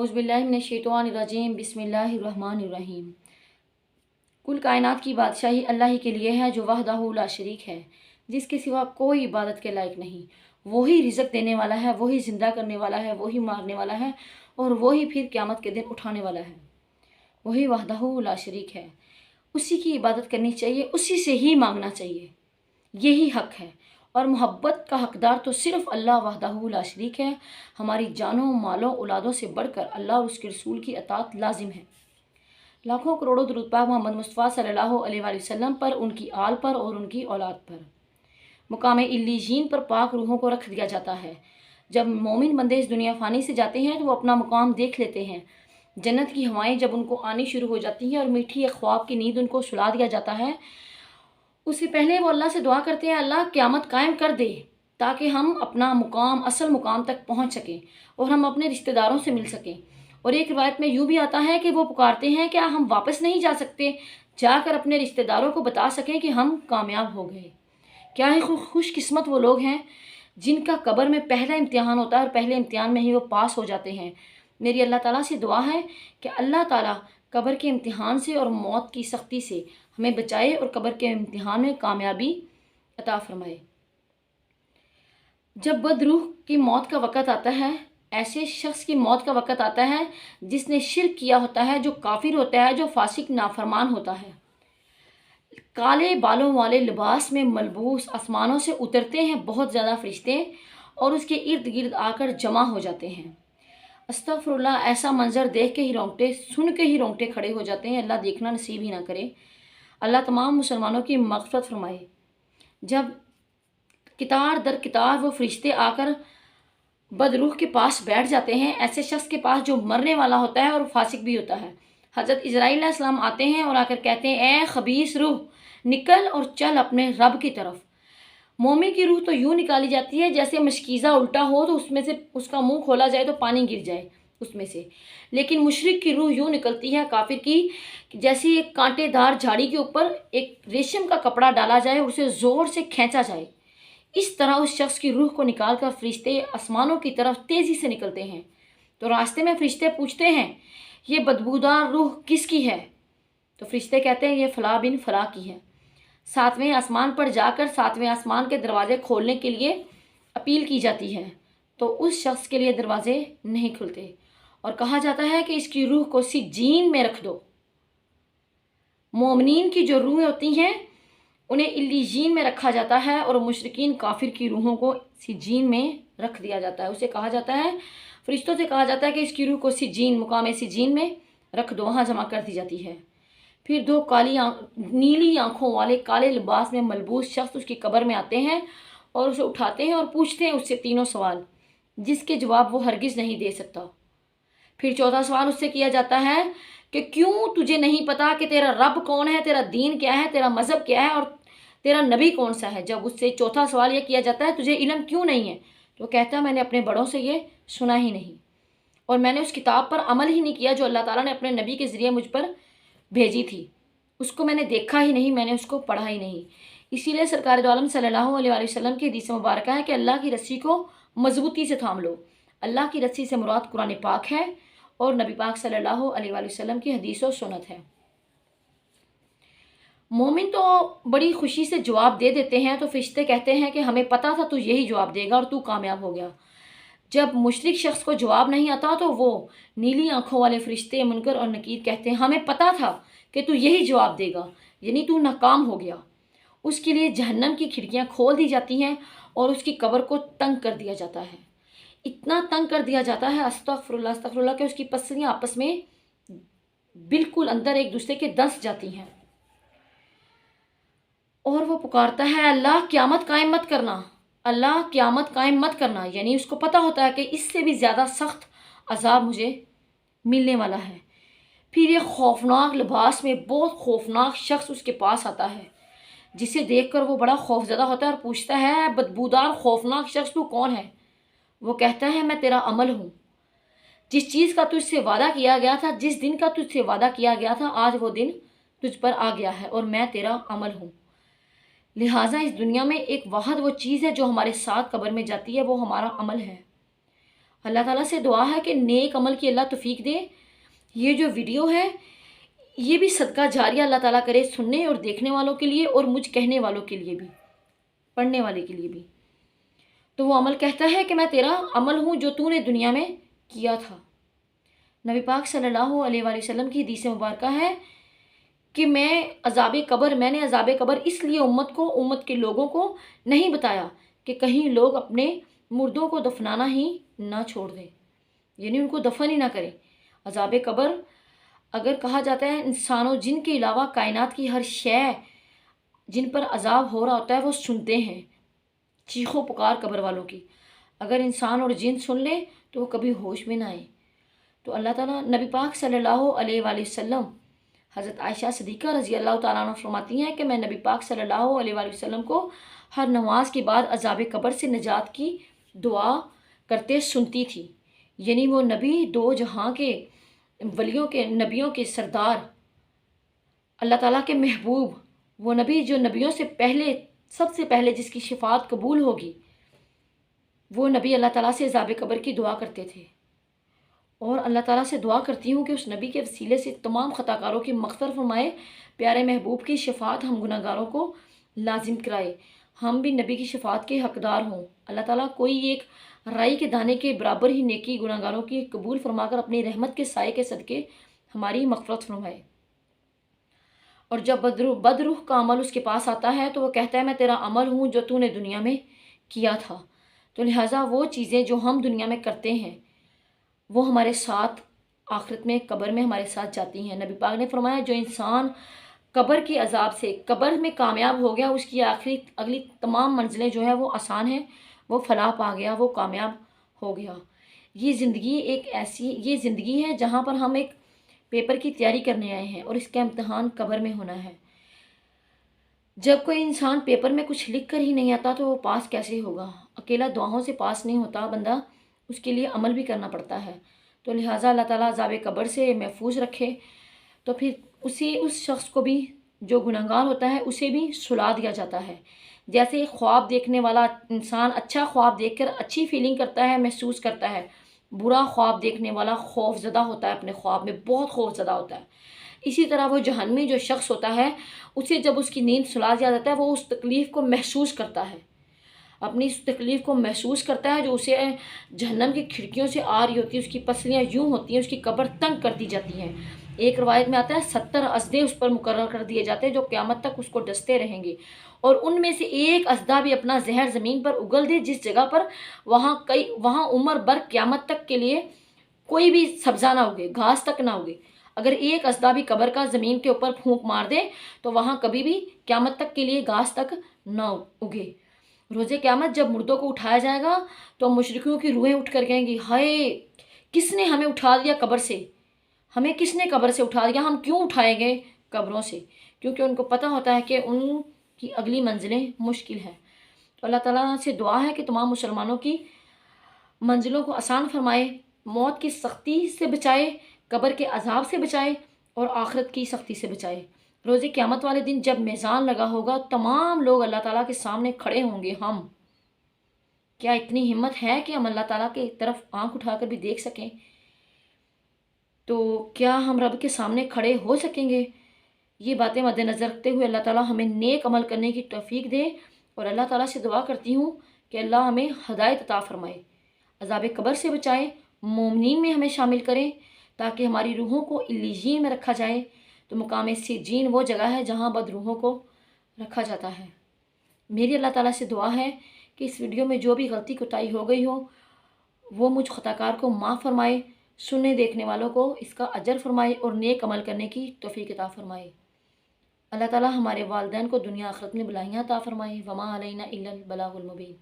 औज़ु बिल्लाहि मिनश्शैतानिर्रजीम बिस्मिल्लाहिर्रहमानिर्रहीम। कुल कायनात की बादशाही अल्लाह ही के लिए है जो वहदहू ला शरीक है, जिसके सिवा कोई इबादत के लायक नहीं। वही रिज़्क़ देने वाला है, वही ज़िंदा करने वाला है, वही मारने वाला है और वही फिर क़यामत के दिन उठाने वाला है। वही वहदहू ला शरीक है, उसी की इबादत करनी चाहिए, उसी से ही मांगना चाहिए, यही हक़ है। और मोहब्बत का हक़दार तो सिर्फ़ अल्लाह वहदहू ला शरीक है। हमारी जानों, मालों, औलादों से बढ़कर अल्लाह और उसके रसूल की अताअत लाजिम है। लाखों करोड़ों दुरूद पाक मोहम्मद मुस्तफ़ा सल्लल्लाहु अलैहि वसल्लम पर, उनकी आल पर और उनकी औलाद पर। मुकाम इल्लीजीन पर पाक रूहों को रख दिया जाता है। जब मोमिन बंदे इस दुनिया फ़ानी से जाते हैं तो वो अपना मुकाम देख लेते हैं। जन्नत की हवाएं जब उनको आनी शुरू हो जाती हैं और मीठी एक ख्वाब की नींद उनको सुला दिया जाता है, उससे पहले वो अल्लाह से दुआ करते हैं, अल्लाह क़यामत कायम कर दे ताकि हम अपना मुकाम, असल मुकाम तक पहुंच सकें और हम अपने रिश्तेदारों से मिल सकें। और एक रिवायत में यूँ भी आता है कि वो पुकारते हैं, क्या हम वापस नहीं जा सकते, जाकर अपने रिश्तेदारों को बता सकें कि हम कामयाब हो गए। क्या ही खुशकिस्मत वो लोग हैं जिनका कब्र में पहला इम्तिहान होता है और पहले इम्तिहान में ही वो पास हो जाते हैं। मेरी अल्लाह ताला से दुआ है कि अल्लाह ताला कब्र के इम्तिहान से और मौत की सख्ती से हमें बचाए और कब्र के इम्तिहान में कामयाबी अता फरमाए। जब बदरूह की मौत का वक़्त आता है, ऐसे शख्स की मौत का वक़्त आता है जिसने शिर्क किया होता है, जो काफिर होता है, जो फासिक नाफरमान होता है। काले बालों वाले लिबास में मलबूस आसमानों से उतरते हैं बहुत ज़्यादा फरिश्ते और उसके इर्द गिर्द आकर जमा हो जाते हैं। अस्तगफिरुल्लाह, ऐसा मंजर देख के ही रोंगटे, सुन के ही रोंगटे खड़े हो जाते हैं। अल्लाह देखना नसीब ही ना करे। अल्लाह तमाम मुसलमानों की मग़फ़िरत फरमाए। जब कितार दर कितार वो फरिश्ते आकर बदरूह के पास बैठ जाते हैं, ऐसे शख्स के पास जो मरने वाला होता है और फासिक भी होता है। हज़रत इज़राइल अलैहिस्सलाम आते हैं और आकर कहते हैं, ए खबीस रूह, निकल और चल अपने रब की तरफ। मोमिन की रूह तो यूँ निकाली जाती है जैसे मशकीज़ा उल्टा हो तो उसमें से उसका मुंह खोला जाए तो पानी गिर जाए उसमें से। लेकिन मुशरिक की रूह यूँ निकलती है काफिर की, जैसे एक कांटेदार झाड़ी के ऊपर एक रेशम का कपड़ा डाला जाए, उसे ज़ोर से खींचा जाए। इस तरह उस शख्स की रूह को निकाल कर फरिश्ते आसमानों की तरफ तेज़ी से निकलते हैं। तो रास्ते में फरिश्ते पूछते हैं, ये बदबूदार रूह किसकी है? तो फरिश्ते कहते हैं, ये फ़लाँ बिन फ़लाँ की है। सातवें आसमान पर जाकर सातवें आसमान के दरवाज़े खोलने के लिए अपील की जाती है तो उस शख्स के लिए दरवाज़े नहीं खुलते और कहा जाता है कि इसकी रूह को सिज्जीन में रख दो। मोमिनीन की जो रूहें होती हैं उन्हें इल्लीजीन में रखा जाता है और मुशरिकीन काफिर की रूहों को सिज्जीन में रख दिया जाता है। उसे कहा जाता है, फरिश्तों से कहा जाता है कि इसकी रूह को सिज्जीन, मुकाम सिज्जीन में रख दो, वहाँ जमा कर दी जाती है। फिर दो नीली आंखों वाले काले लिबास में मलबूस शख्स उसकी कब्र में आते हैं और उसे उठाते हैं और पूछते हैं उससे तीनों सवाल, जिसके जवाब वो हरगिज़ नहीं दे सकता। फिर चौथा सवाल उससे किया जाता है कि क्यों तुझे नहीं पता कि तेरा रब कौन है, तेरा दीन क्या है, तेरा मज़हब क्या है और तेरा नबी कौन सा है। जब उससे चौथा सवाल ये किया जाता है, तुझे इल्म क्यों नहीं है, तो कहता है, मैंने अपने बड़ों से ये सुना ही नहीं और मैंने उस किताब पर अमल ही नहीं किया जो अल्लाह ताला ने अपने नबी के ज़रिए मुझ पर भेजी थी। उसको मैंने देखा ही नहीं, मैंने उसको पढ़ा ही नहीं। इसीलिए सरकार दो आलम सल्लल्लाहु अलैहि वसल्लम की हदीस मुबारक है कि अल्लाह की रस्सी को मजबूती से थाम लो। अल्लाह की रस्सी से मुराद कुरान पाक है और नबी पाक सल्लल्लाहु अलैहि वसल्लम की हदीस और सुन्नत है। मोमिन तो बड़ी खुशी से जवाब दे देते हैं तो फरिश्ते कहते हैं कि हमें पता था तू यही जवाब देगा और तू कामयाब हो गया। जब मुशरिक शख्स को जवाब नहीं आता तो वो नीली आंखों वाले फरिश्ते मुनकर और नकीर कहते हैं, हमें पता था कि तू यही जवाब देगा, यानी तू नाकाम हो गया। उसके लिए जहन्नम की खिड़कियां खोल दी जाती हैं और उसकी कब्र को तंग कर दिया जाता है। इतना तंग कर दिया जाता है, अस्तगफिरुल्लाह अस्तगफिरुल्लाह, कि उसकी पसलियाँ आपस में बिल्कुल अंदर एक दूसरे के दस जाती हैं और वो पुकारता है, अल्लाह क़यामत कायम मत करना, अल्लाह क़यामत कायम मत करना। यानी उसको पता होता है कि इससे भी ज़्यादा सख्त अजाब मुझे मिलने वाला है। फिर ये खौफनाक लिबास में बहुत खौफनाक शख्स उसके पास आता है, जिसे देखकर वो बड़ा खौफज़दा होता है और पूछता है, बदबूदार खौफनाक शख्स तू कौन है? वो कहता है, मैं तेरा अमल हूँ। जिस चीज़ का तुझसे वादा किया गया था, जिस दिन का तुझसे वादा किया गया था, आज वो दिन तुझ पर आ गया है और मैं तेरा अमल हूँ। लिहाजा इस दुनिया में एक वाहद वो चीज़ है जो हमारे साथ कब्र में जाती है, वो हमारा अमल है। اللہ تعالیٰ سے دعا ہے کہ نیک عمل کی اللہ توفیق دے۔ یہ جو ویڈیو ہے یہ بھی صدقہ جاریہ اللہ تعالیٰ کرے سننے اور دیکھنے والوں کے لیے، اور مجھ کہنے والوں کے لیے بھی، پڑھنے والے کے لیے بھی۔ تو وہ عمل کہتا ہے کہ میں تیرا عمل ہوں جو تو نے دنیا میں کیا تھا۔ نبی پاک صلی اللہ علیہ وآلہ وسلم کی حدیث مبارکہ ہے کہ میں نے عذاب قبر اس لیے امت کے لوگوں کو نہیں بتایا کہ کہیں لوگ اپنے مردوں کو دفنانا ہی نہ چھوڑ دیں، یعنی ان کو دفن ہی نہ کریں۔ عذاب قبر اگر کہا جاتا ہے انسانوں جن کے علاوہ کائنات کی ہر شے جن پر عذاب ہو رہا ہوتا ہے وہ سنتے ہیں چیخ و پکار قبر والوں کی۔ اگر انسان اور جن سن لیں تو وہ کبھی ہوش میں نہ آئے۔ تو اللہ تعالیٰ نبی پاک صلی اللہ علیہ وآلہ وسلم، حضرت عائشہ صدیقہ رضی اللہ تعالیٰ عنہ فرماتی ہیں کہ میں نبی پاک صلی اللہ علیہ وآلہ وسلم کو ہر نماز کے بعد عذاب قبر سے نجات کی دعا کرتے سنتی تھی۔ یعنی وہ نبی دو جہاں کے ولیوں کے، نبیوں کے سردار، اللہ تعالیٰ کے محبوب، وہ نبی جو نبیوں سے پہلے، سب سے پہلے جس کی شفاعت قبول ہوگی، وہ نبی اللہ تعالیٰ سے عذاب قبر کی دعا کرتے تھے۔ اور اللہ تعالیٰ سے دعا کرتی ہوں کہ اس نبی کے وسیلے سے تمام خطا کاروں کی مغفرت فرمائے، پیارے محبوب کی شفاعت ہم گناہ گاروں کو لازم کرائے، ہم بھی نبی کی شفاعت کے حقدار ہوں۔ اللہ تعالیٰ کوئی ایک رائی کے دانے کے برابر ہی نیکی گناہ گاروں کی قبول فرما کر اپنی رحمت کے سائے کے صدقے ہماری مغفرت فرمائے۔ اور جب بدروح کا عمل اس کے پاس آتا ہے تو وہ کہتا ہے میں تیرا عمل ہوں جو تو نے دنیا میں کیا تھا۔ تو لہٰذا وہ چیزیں جو ہم دنیا میں کرتے ہیں وہ ہمارے ساتھ آخرت میں قبر میں ہمارے ساتھ جاتی ہیں۔ نبی پاک نے فرمایا جو انسان قبر کے عذاب سے قبر میں کامیاب ہو گیا، اس کی اگلی تمام منزلیں جو ہیں وہ آسان ہیں، وہ فلاح پا گیا، وہ کامیاب ہو گیا۔ یہ زندگی ہے جہاں پر ہم ایک پیپر کی تیاری کرنے آئے ہیں اور اس کا امتحان قبر میں ہونا ہے۔ جب کوئی انسان پیپر میں کچھ لکھ کر ہی نہیں آتا تو وہ پاس کیسے ہوگا؟ اکیلا دعاؤں سے پاس نہیں ہوتا بندہ، اس کے لیے عمل بھی کرنا پڑتا ہے۔ تو لہٰذا اللہ تعالیٰ عذاب قبر سے محفوظ رکھے، تو پھر اس شخص کو بھی جو گنہگار ہوتا ہے اسے بھی سلا دیا جاتا ہے۔ جیسے خواب دیکھنے والا انسان اچھا خواب دیکھ کر اچھی فیلنگ کرتا ہے، محسوس کرتا ہے، برا خواب دیکھنے والا خوف زدہ ہوتا ہے، اپنے خواب میں بہت خوف زدہ ہوتا ہے۔ اسی طرح وہ جہنمی جو شخص ہوتا ہے اسے جب اس کی نیند سلا دیا جاتا ہے وہ اس تکلیف کو محسوس کرتا ہے، اپنی اس تکلیف کو محسوس کرتا ہے جو اسے جہنم کی کھڑکیوں سے آ رہی ہوتی ہے، اس کی پسلیاں یوں ہوتی ہیں، اس کی قبر تنگ کر دی جاتی ہیں۔ ایک روایت میں آتا ہے 70 اژدھے اس پر مقرر کر دیے جاتے ہیں جو قیامت تک اس کو ڈستے رہیں گے، اور ان میں سے ایک اژدھا بھی اپنا زہر زمین پر اگل دے جس جگہ پر وہاں عمر بھر قیامت تک کے لیے کوئی بھی سبزہ نہ اگے، گھاس تک نہ اگے۔ اگر ایک اژدھا بھی قبر کا زمین کے اوپر پھونک مار دے تو وہاں کبھی بھی قیامت تک کے لیے گھاس تک نہ اگے۔ روز قیامت جب مردوں کو اٹھایا جائے گا تو مشرکوں کی روحیں اٹھ کر کہیں گی ہائے کس نے ہمیں اٹھا دیا قبر سے، ہمیں کس نے قبر سے اٹھا دیا، ہم کیوں اٹھائے گئے قبروں سے؟ کیونکہ ان کو پتہ ہوتا ہے کہ ان کی اگلی منزلیں مشکل ہیں۔ تو اللہ تعالیٰ سے دعا ہے کہ تمام مسلمانوں کی منزلوں کو آسان فرمائے، موت کی سختی سے بچائے، قبر کے عذاب سے بچائے اور آخرت کی سختی سے بچائے۔ روز قیامت والے دن جب میزان لگا ہوگا تمام لوگ اللہ تعالیٰ کے سامنے کھڑے ہوں گے۔ ہم کیا اتنی ہمت ہے کہ ہم اللہ تعالیٰ کی طرف آنکھ اٹھا کر بھی دیکھ سکیں؟ تو کیا ہم رب کے سامنے کھڑے ہو سکیں گے؟ یہ باتیں مد نظر رکھتے ہوئے اللہ تعالیٰ ہمیں نیک عمل کرنے کی توفیق دے، اور اللہ تعالیٰ سے دعا کرتی ہوں کہ اللہ ہمیں ہدایت عطا فرمائے، عذاب قبر سے بچائے، مومنین میں ہمیں شامل کریں تاکہ ہماری روحوں کو علیین میں رکھا جائے۔ تو مقام سجین وہ جگہ ہے جہاں بد روحوں کو رکھا جاتا ہے۔ میری اللہ تعالیٰ سے دعا ہے کہ اس ویڈیو میں جو بھی غلطی کوتاہی ہو گئی ہو وہ مجھ خطا کار کو معاف فرمائے، سننے دیکھنے والوں کو اس کا اجر فرمائے اور نیک عمل کرنے کی توفیق عطا فرمائے۔ اللہ تعالیٰ ہمارے والدین کو دنیا آخرت میں بلائیاں عطا فرمائے۔ وما علینا الا البلاغ المبین۔